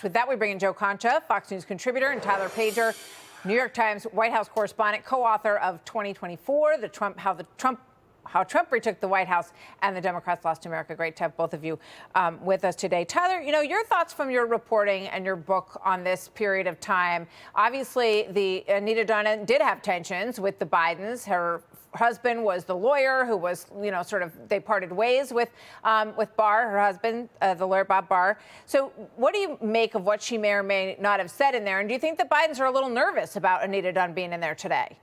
With that, we bring in Joe Concha, Fox News contributor, and Tyler Pager, New York Times White House correspondent, co-author of 2024, how Trump retook the White House and the Democrats lost America. Great to have both of you with us today. Tyler, your thoughts from your reporting and your book on this period of time. Obviously, Anita Dunn did have tensions with the Bidens. Her husband was the lawyer who was, they parted ways with Barr, her husband, the lawyer Bob Barr. So what do you make of what she may or may not have said in there? And do you think the Bidens are a little nervous about Anita Dunn being in there today?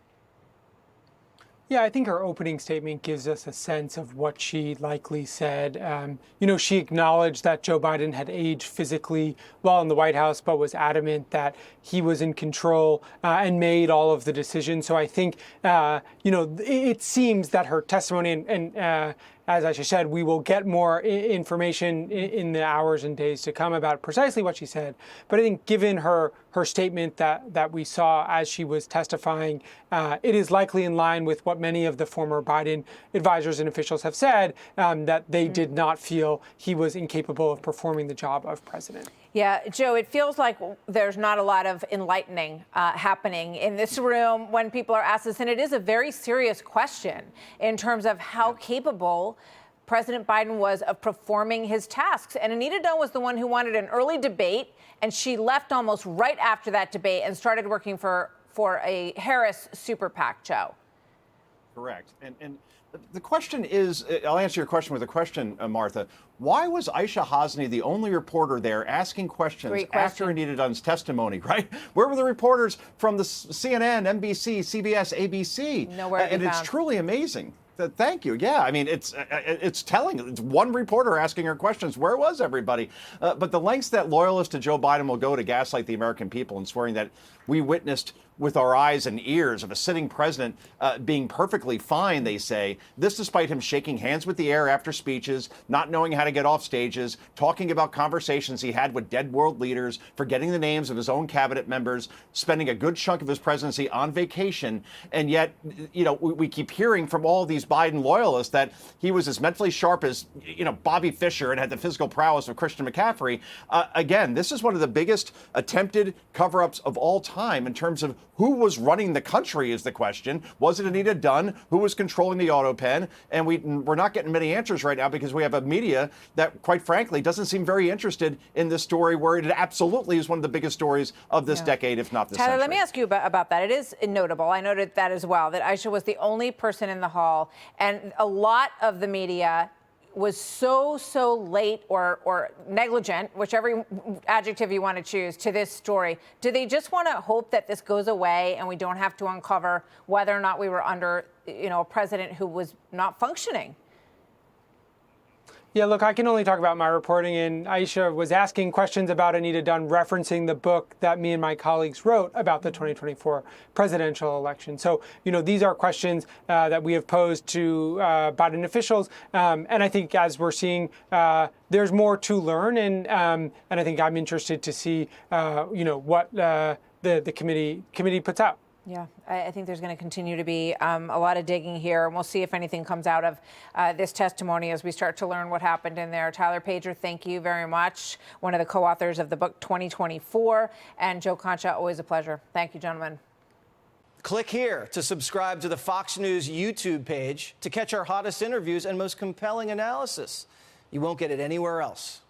Yeah, I think her opening statement gives us a sense of what she likely said. She acknowledged that Joe Biden had aged physically while in the White House, but was adamant that he was in control and made all of the decisions. So I think, it seems that her testimony and as I said, we will get more information in the hours and days to come about precisely what she said. But I think given her statement that we saw as she was testifying, it is likely in line with what many of the former Biden advisors and officials have said, that they did not feel he was incapable of performing the job of president. Yeah, Joe, it feels like there's not a lot of enlightening happening in this room when people are asked this. And it is a very serious question in terms of how capable President Biden was of performing his tasks. And Anita Dunn was the one who wanted an early debate, and she left almost right after that debate and started working for a Harris super PAC, Joe. Correct. And the question is, I'll answer your question with a question, Martha. Why was Aisha Hasni the only reporter there asking questions after Anita Dunn's testimony, right? Where were the reporters from the CNN, NBC, CBS, ABC? Nowhere. And it's truly amazing. Thank you. Yeah, I mean, it's telling. It's one reporter asking her questions. Where was everybody? But the lengths that loyalists to Joe Biden will go to gaslight the American people and swearing that we witnessed with our eyes and ears of a sitting president being perfectly fine, they say. This despite him shaking hands with the air after speeches, not knowing how to get off stages, talking about conversations he had with dead world leaders, forgetting the names of his own cabinet members, spending a good chunk of his presidency on vacation. And yet, we keep hearing from all these Biden loyalists that he was as mentally sharp as, Bobby Fischer and had the physical prowess of Christian McCaffrey. Again, this is one of the biggest attempted cover-ups of all time in terms of who was running the country is the question. Was it Anita Dunn who was controlling the auto pen? And we're not getting many answers right now because we have a media that, quite frankly, doesn't seem very interested in this story, where it absolutely is one of the biggest stories of this decade, if not this century. Tyler, let me ask you about that. It is notable. I noted that as well, that Aisha was the only person in the hall, and a lot of the media was so late or negligent, whichever adjective you want to choose, to this story. Do they just want to hope that this goes away and we don't have to uncover whether or not we were under, a president who was not functioning? Yeah, look, I can only talk about my reporting, and Aisha was asking questions about Anita Dunn, referencing the book that me and my colleagues wrote about the 2024 presidential election. So, these are questions that we have posed to Biden officials, and I think as we're seeing, there's more to learn, and I think I'm interested to see, what the committee puts out. Yeah, I think there's going to continue to be a lot of digging here, and we'll see if anything comes out of this testimony as we start to learn what happened in there. Tyler Pager, thank you very much. One of the co-authors of the book 2024, and Joe Concha, always a pleasure. Thank you, gentlemen. Click here to subscribe to the Fox News YouTube page to catch our hottest interviews and most compelling analysis. You won't get it anywhere else.